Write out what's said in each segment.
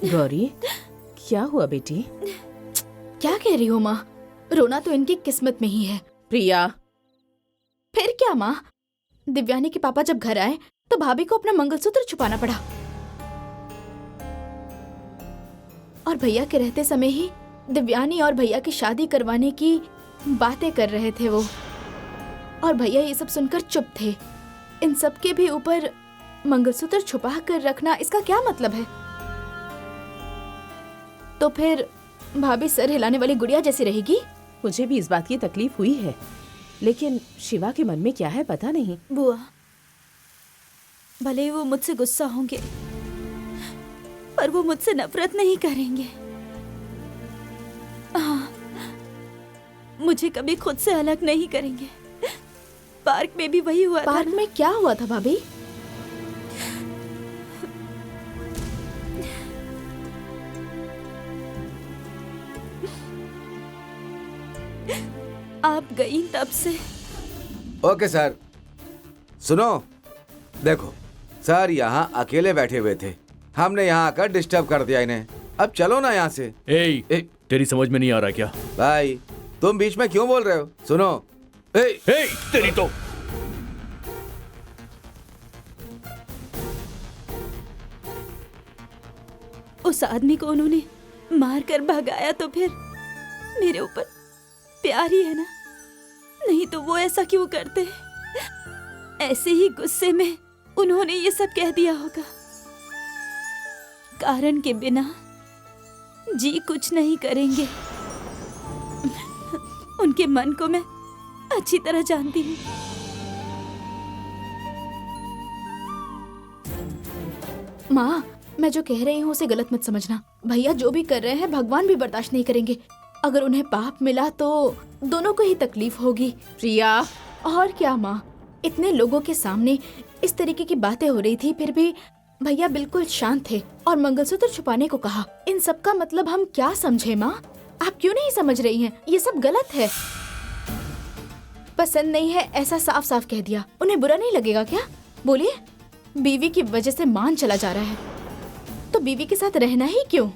गौरी, क्या हुआ बेटी? क्या कह रही हो माँ? रोना तो इनकी किस्मत में ही है। प्रिया, फिर क्या माँ? दिव्यानी के पापा जब घर आए तो भाभी को अपना मंगलसूत्र छुपाना पड़ा, और भैया के रहते समय ही दिव्यानी और भैया की शादी करवाने की बातें कर रहे थे वो, और भैया ये सब सुनकर चुप थे। इन सब के भी ऊपर मंगलसूत्र छुपा कर रखना, इसका क्या मतलब है? तो फिर भाभी सर हिलाने वाली गुड़िया जैसी रहेगी? मुझे भी इस बात की तकलीफ हुई है, लेकिन शिवा के मन में क्या है पता नहीं। बुआ, भले ही वो मुझसे गुस्सा होंगे, पर वो मुझसे नफरत नहीं करेंगे। हाँ, मुझे कभी खुद से अलग नहीं करेंगे। पार्क में भी वही हुआ था। पार्क में क्या हुआ था भाभी? आप गई तब से। ओके सर, सुनो, देखो सर यहाँ अकेले बैठे हुए थे, हमने यहाँ आकर डिस्टर्ब कर दिया इन्हें। अब चलो ना यहाँ से। तेरी समझ में नहीं आ रहा क्या? भाई तुम बीच में क्यों बोल रहे हो? सुनो। तेरी तो। उस आदमी को उन्होंने मार कर भगाया तो फिर मेरे ऊपर प्यार ही है ना, नहीं तो वो ऐसा क्यों करते? ऐसे ही गुस्से में उन्होंने ये सब कह दिया होगा। कारण के बिना जी कुछ नहीं करेंगे। उनके मन को मैं अच्छी तरह जानती हूँ। माँ, मैं जो कह रही हूँ उसे गलत मत समझना। भैया जो भी कर रहे हैं भगवान भी बर्दाश्त नहीं करेंगे। अगर उन्हें पाप मिला तो दोनों को ही तकलीफ होगी। प्रिया, और क्या माँ, इतने लोगों के सामने इस तरीके की बातें हो रही थी, फिर भी भैया बिल्कुल शांत थे और मंगलसूत्र छुपाने को कहा। इन सब का मतलब हम क्या समझे माँ? आप क्यों नहीं समझ रही हैं? ये सब गलत है। पसंद नहीं है ऐसा साफ साफ कह दिया, उन्हें बुरा नहीं लगेगा क्या? बोलिए। बीवी की वजह से मान चला जा रहा है, तो बीवी के साथ रहना ही क्यों?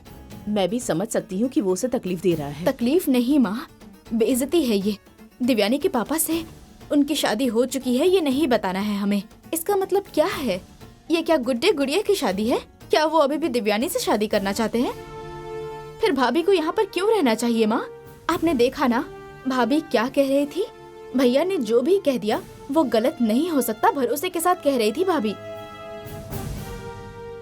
मैं भी समझ सकती हूँ कि वो उसे तकलीफ दे रहा है। तकलीफ नहीं माँ, बेइज्जती है ये। दिव्यानी के पापा से उनकी शादी हो चुकी है ये नहीं बताना है हमें। इसका मतलब क्या है? ये क्या गुड्डे गुड़िया की शादी है? क्या वो अभी भी दिव्यानी से शादी करना चाहते हैं? फिर भाभी को यहाँ पर क्यों रहना चाहिए माँ? आपने देखा ना भाभी क्या कह रही थी? भैया ने जो भी कह दिया वो गलत नहीं हो सकता, भरोसे के साथ कह रही थी भाभी।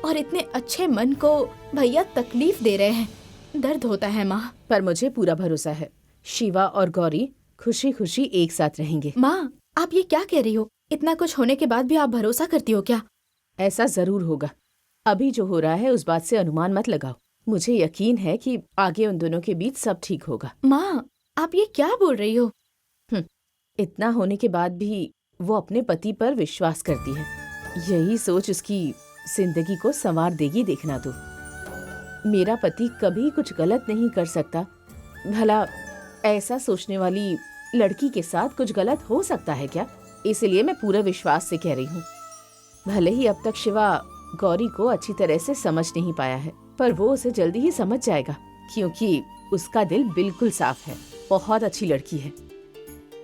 और इतने अच्छे मन को भैया तकलीफ दे रहे हैं, दर्द होता है माँ। पर मुझे पूरा भरोसा है शिवा और गौरी खुशी खुशी एक साथ रहेंगे। माँ, आप ये क्या कह रही हो? इतना कुछ होने के बाद भी आप भरोसा करती हो क्या? ऐसा जरूर होगा। अभी जो हो रहा है उस बात से अनुमान मत लगाओ। मुझे यकीन है कि आगे उन दोनों के बीच सब ठीक होगा। माँ, आप ये क्या बोल रही हो? इतना होने के बाद भी वो अपने पति पर विश्वास करती है। यही सोच उसकी जिंदगी को संवार देगी, देखना तो। मेरा पति कभी कुछ गलत नहीं कर सकता। भला ऐसा सोचने वाली लड़की के साथ कुछ गलत हो सकता है क्या? इसलिए मैं पूरे विश्वास से कह रही हूँ। भले ही अब तक शिवा गौरी को अच्छी तरह से समझ नहीं पाया है, पर वो उसे जल्दी ही समझ जाएगा, क्योंकि उसका दिल बिल्कुल साफ है। बहुत अच्छी लड़की है।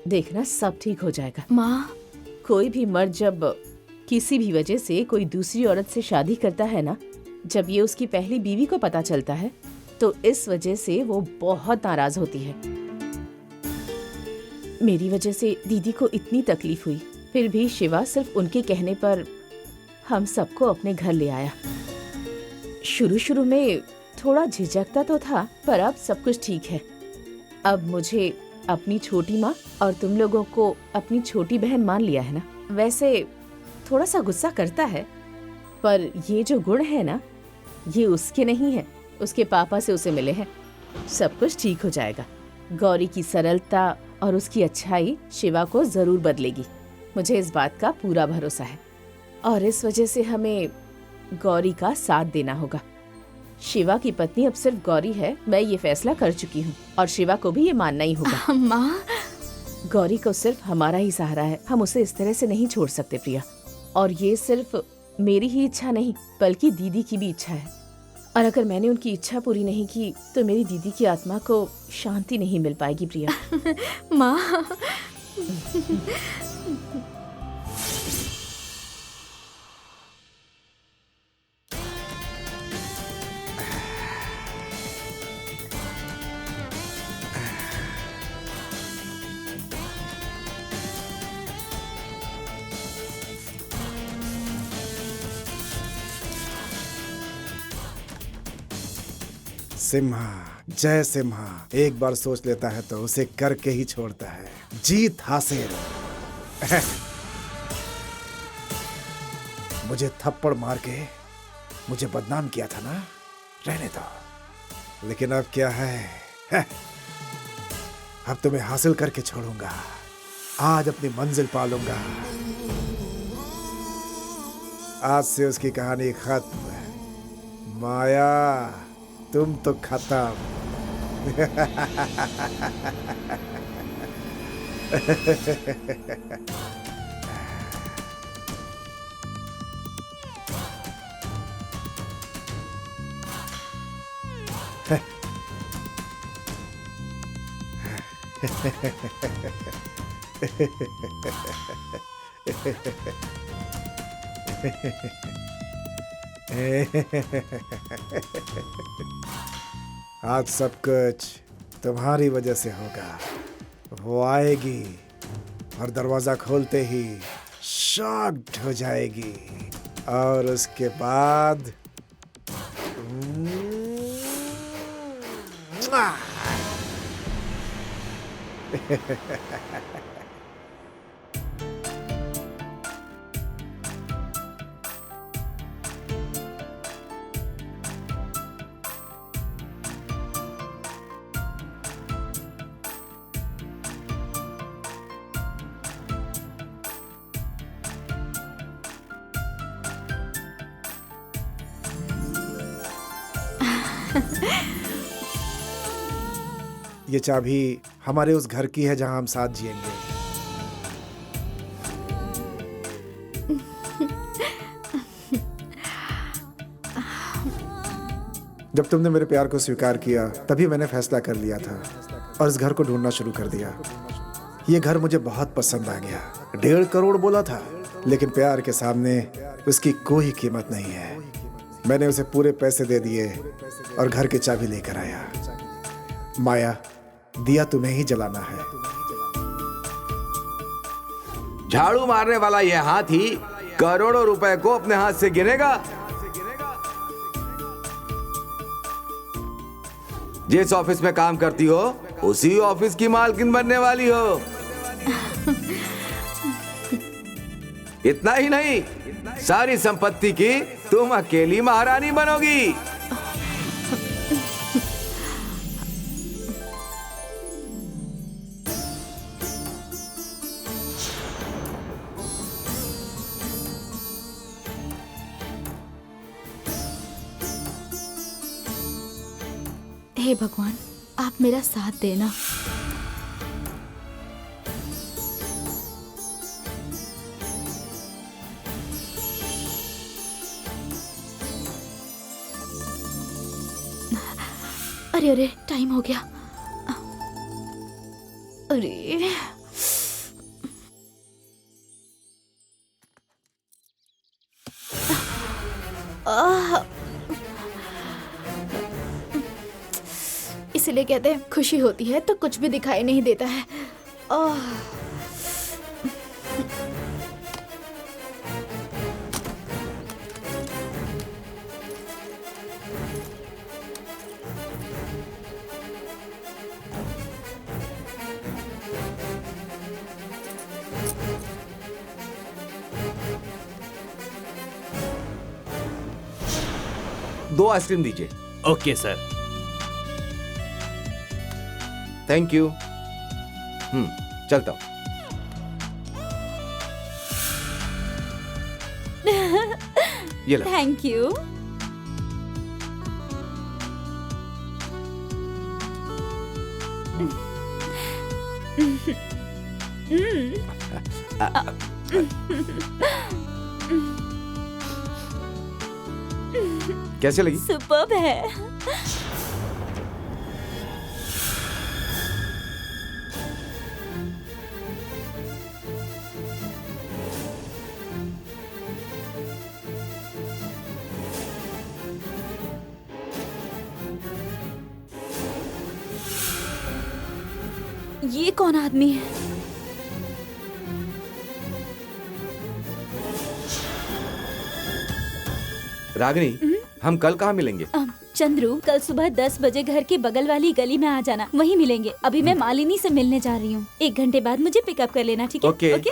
देखना सब ठीक हो जाएगा। माँ, कोई भी मर्द जब किसी भी वजह से कोई दूसरी औरत से शादी करता है ना, जब ये उसकी पहली बीवी को पता चलता है, तो इस वजह से वो बहुत नाराज होती है। मेरी वजह से दीदी को इतनी तकलीफ हुई, फिर भी शिवा सिर्फ उनके कहने पर हम सबको अपने घर ले आया। शुरू शुरू में थोड़ा झिझकता तो था, पर अब सब कुछ ठीक है। अब मुझे अपनी छोटी माँ और तुम लोगों को अपनी छोटी बहन मान लिया है ना। वैसे थोड़ा सा गुस्सा करता है, पर ये जो गुण है ना, ये उसके नहीं है, उसके पापा से उसे मिले हैं। सब कुछ ठीक हो जाएगा। गौरी की सरलता और उसकी अच्छाई शिवा को जरूर बदलेगी। मुझे इस बात का पूरा भरोसा है, और इस वजह से हमें गौरी का साथ देना होगा। शिवा की पत्नी अब सिर्फ गौरी है, मैं ये फैसला कर चुकी हूँ, और शिवा को भी ये मानना ही होगा। माँ, गौरी को सिर्फ हमारा ही सहारा है, हम उसे इस तरह से नहीं छोड़ सकते, प्रिया। और ये सिर्फ मेरी ही इच्छा नहीं, बल्कि दीदी की भी इच्छा है। अब मुझे अपनी छोटी बहन को और अगर मैंने उनकी इच्छा पूरी नहीं की तो मेरी दीदी की आत्मा को शांति नहीं मिल पाएगी प्रिया। माँ, सिम्हा, जय सिम्हा एक बार सोच लेता है तो उसे करके ही छोड़ता है। जीत हासिल। मुझे थप्पड़ मार के मुझे बदनाम किया था ना, रहने दो। लेकिन अब क्या है, अब तुम्हें हासिल करके छोड़ूंगा। आज अपनी मंजिल पालूंगा। आज से उसकी कहानी खत्म। माया, तुम तो खत्म। आज सब कुछ तुम्हारी वजह से होगा। वो आएगी और दरवाजा खोलते ही शॉक्ड हो जाएगी और उसके बाद ये चाबी हमारे उस घर की है जहां हम साथ जिएंगे। जब तुमने मेरे प्यार को स्वीकार किया तभी मैंने फैसला कर लिया था और इस घर को ढूंढना शुरू कर दिया। ये घर मुझे बहुत पसंद आ गया। 1.5 करोड़ बोला था, लेकिन प्यार के सामने उसकी कोई कीमत नहीं है। मैंने उसे पूरे पैसे दे दिए और घर की चाबी लेकर आया। माया, दिया तुम्हें ही जलाना है। झाड़ू मारने वाला यह हाथी करोड़ों रुपए को अपने हाथ से गिनेगा। जिस ऑफिस में काम करती हो उसी ऑफिस की मालकिन बनने वाली हो। इतना ही नहीं, सारी संपत्ति की तुम अकेली महारानी बनोगी। हे भगवान, आप मेरा साथ देना। अरे अरे, टाइम हो गया। अरे इसलिए कहते हैं खुशी होती है तो कुछ भी दिखाई नहीं देता है। दो आइसक्रीम दीजिए। Okay sir. Thank you. चलता हूं। ये लो। Thank you. कैसे लगी? सुपर्ब है। ये कौन आदमी है? रागिनी, हम कल कहाँ मिलेंगे? चंद्रू, कल सुबह 10 बजे घर के बगल वाली गली में आ जाना, वहीं मिलेंगे। अभी मैं मालिनी से मिलने जा रही हूँ। 1 घंटे बाद मुझे पिकअप कर लेना, ठीक है? ओके।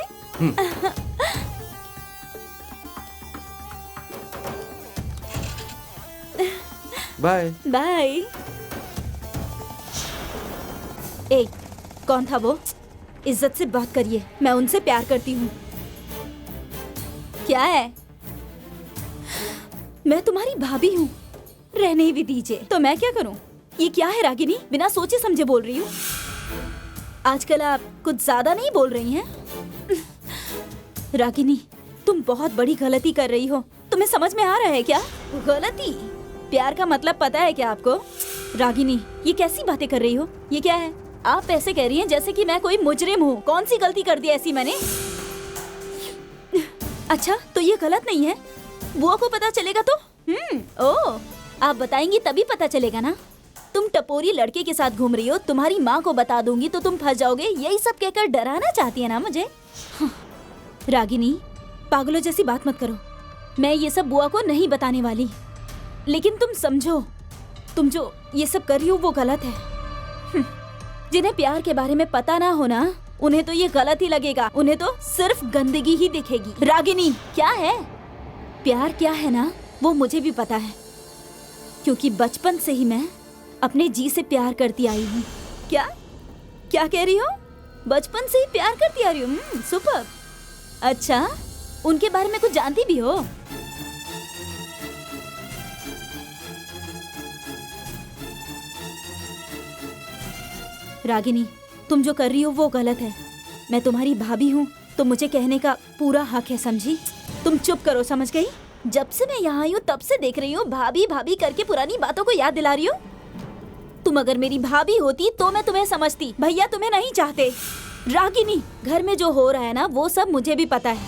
बाय। बाय। ए, कौन था वो? इज्जत से बात करिए, मैं उनसे प्यार करती हूँ। क्या है? मैं तुम्हारी भाभी हूँ, रहने ही भी दीजिए। तो मैं क्या करूँ? ये क्या है रागिनी, बिना सोचे समझे बोल रही हूँ। आजकल आप कुछ ज्यादा नहीं बोल रही हैं? रागिनी, तुम बहुत बड़ी गलती कर रही हो। तुम्हें समझ में आ रहा है क्या? गलती? प्यार का मतलब पता है क्या आपको? रागिनी, ये कैसी बातें कर रही हो? ये क्या है? आप ऐसे कह रही हैं जैसे कि मैं कोई मुजरिम हूँ। कौन सी गलती कर दी ऐसी मैंने? अच्छा, तो ये गलत नहीं है? बुआ को पता चलेगा तो? ओह, आप बताएंगी तभी पता चलेगा ना। तुम टपोरी लड़के के साथ घूम रही हो, तुम्हारी माँ को बता दूंगी तो तुम फंस जाओगे। यही सब कहकर डराना चाहती है ना मुझे? रागिनी, पागलों जैसी बात मत करो। मैं ये सब बुआ को नहीं बताने वाली, लेकिन तुम समझो, तुम जो ये सब कर रही हो वो गलत है। जिन्हें प्यार के बारे में पता ना हो ना, उन्हें तो ये गलत ही लगेगा। उन्हें तो सिर्फ गंदगी ही दिखेगी। रागिनी, क्या है? प्यार क्या है ना, वो मुझे भी पता है, क्योंकि बचपन से ही मैं अपने जी से प्यार करती आई हूँ। क्या क्या कह रही हो? बचपन से ही प्यार करती आ रही हूँ? सुपर। अच्छा, उनके बारे में कुछ जानती भी हो? रागिनी, तुम जो कर रही हो वो गलत है। मैं तुम्हारी भाभी हूँ तो मुझे कहने का पूरा हक है, समझी? तुम चुप करो, समझ गई? जब से मैं यहाँ आई हूँ तब से देख रही हूँ भाभी भाभी करके पुरानी बातों को याद दिला रही हो। तुम अगर मेरी भाभी होती तो मैं तुम्हें समझती। भैया तुम्हें नहीं चाहते। रागिनी, घर में जो हो रहा है ना वो सब मुझे भी पता है।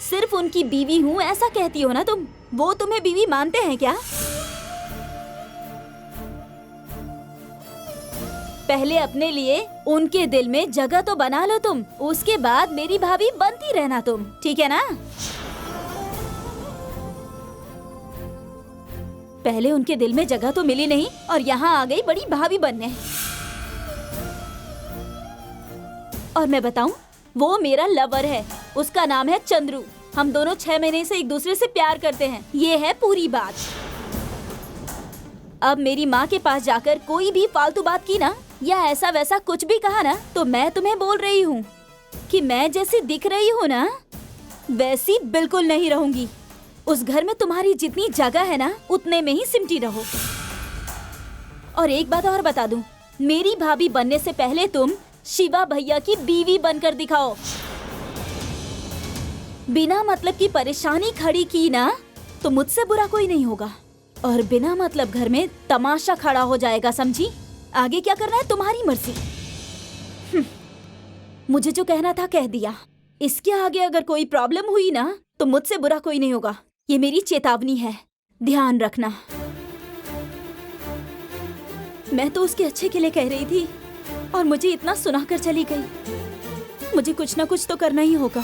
सिर्फ उनकी बीवी हूँ ऐसा कहती हो ना तुम। वो तुम्हें बीवी मानते हैं क्या? पहले अपने लिए उनके दिल में जगह तो बना लो तुम, उसके बाद मेरी भाभी बनती रहना तुम, ठीक है ना? पहले उनके दिल में जगह तो मिली नहीं और यहाँ आ गई बड़ी भाभी बनने। और मैं बताऊं, वो मेरा लवर है, उसका नाम है चंद्रू। हम दोनों 6 महीने से एक दूसरे से प्यार करते हैं, ये है पूरी बात। अब मेरी माँ के पास जाकर कोई भी फालतू बात की ना, या ऐसा वैसा कुछ भी कहा ना, तो मैं तुम्हें बोल रही हूँ कि मैं जैसी दिख रही हूँ ना वैसी बिल्कुल नहीं रहूंगी। उस घर में तुम्हारी जितनी जगह है ना उतने में ही सिमटी रहो। और एक बात और बता दूं, मेरी भाभी बनने से पहले तुम शिवा भैया की बीवी बनकर दिखाओ। बिना मतलब की परेशानी खड़ी की ना तो मुझसे बुरा कोई नहीं होगा, और बिना मतलब घर में तमाशा खड़ा हो जाएगा, समझी? आगे क्या करना है तुम्हारी मर्जी। मुझे जो कहना था कह दिया। इसके आगे अगर कोई प्रॉब्लम हुई ना तो मुझसे बुरा कोई नहीं होगा। ये मेरी चेतावनी है, ध्यान रखना। मैं तो उसके अच्छे के लिए कह रही थी और मुझे इतना सुनाकर चली गई। मुझे कुछ ना कुछ तो करना ही होगा।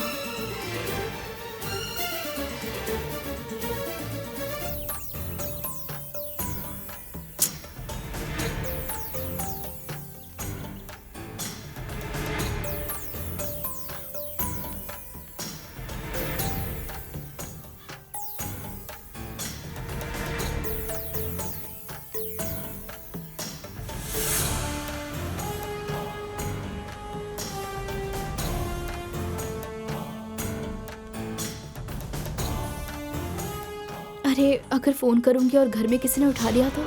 अरे, अगर फोन करूंगी और घर में किसी ने उठा लिया तो?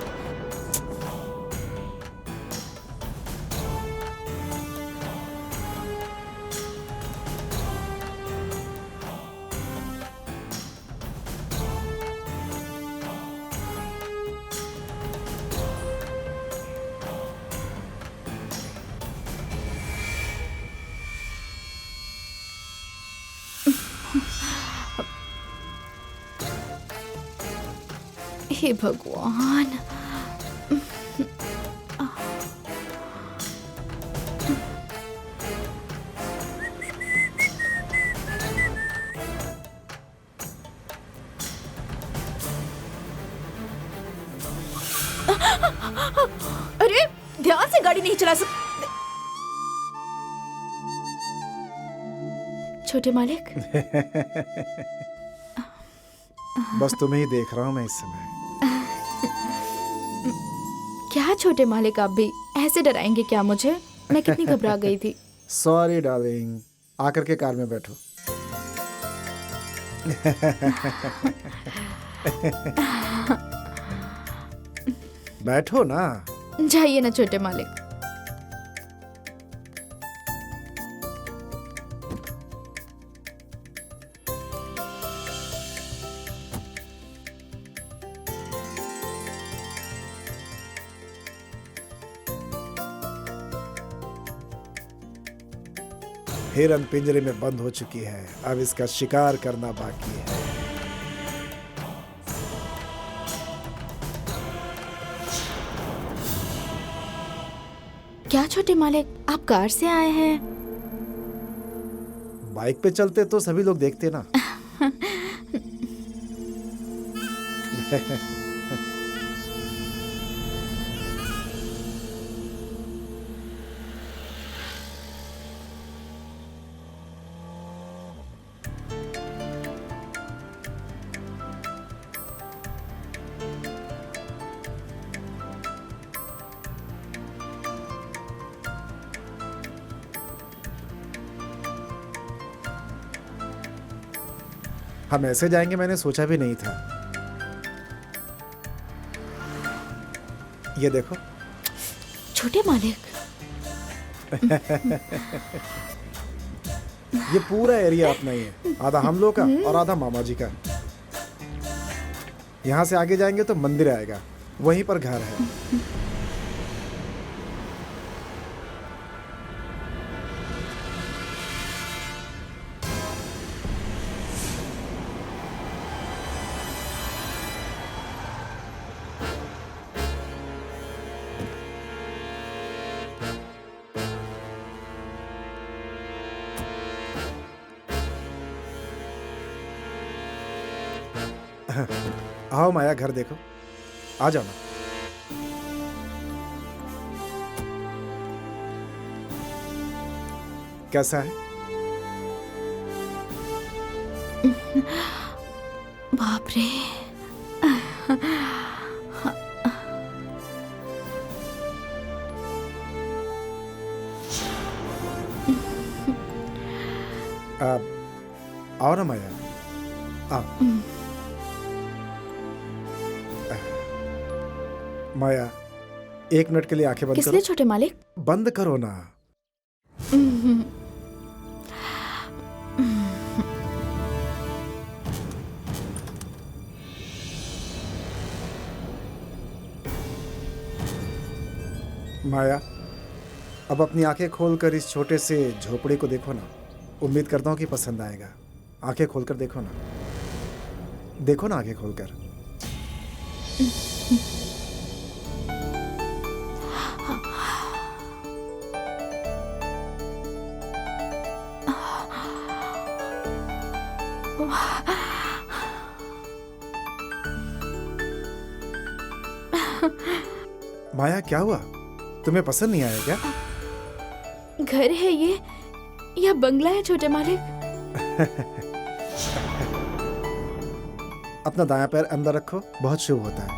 हे भगवान। अरे ध्यान से गाड़ी नहीं चला सकते। छोटे मालिक, बस तुम्हें ही देख रहा हूँ मैं इस समय। क्या छोटे मालिक, आप भी ऐसे डराएंगे क्या मुझे? मैं कितनी घबरा गई थी। सॉरी डार्लिंग, आकर के कार में बैठो। बैठो ना। जाइए ना छोटे मालिक। हिरन पिंजरे में बंद हो चुकी है, अब इसका शिकार करना बाकी है। क्या छोटे मालिक, आप कार से आए हैं? बाइक पे चलते तो सभी लोग देखते ना। हम ऐसे जाएंगे मैंने सोचा भी नहीं था। ये देखो। छोटे मालिक, ये पूरा एरिया अपना ही है, आधा हम लोग का और आधा मामा जी का। यहाँ से आगे जाएंगे तो मंदिर आएगा, वहीं पर घर है। आओ माया, घर देखो, आ जाओ ना। कैसा है? बाप रे। आओ ना माया, आओ। माया, 1 मिनट के लिए आंखें बंद किस करो। लिए छोटे मालिक? बंद करो ना। माया, अब अपनी आंखें खोलकर इस छोटे से झोपड़ी को देखो ना। उम्मीद करता हूँ कि पसंद आएगा। आंखें खोलकर देखो ना, देखो ना आंखें खोलकर। माया, क्या हुआ? तुम्हें पसंद नहीं आया क्या? घर है ये या बंगला है छोटे मालिक? अपना दायां पैर अंदर रखो, बहुत शुभ होता है।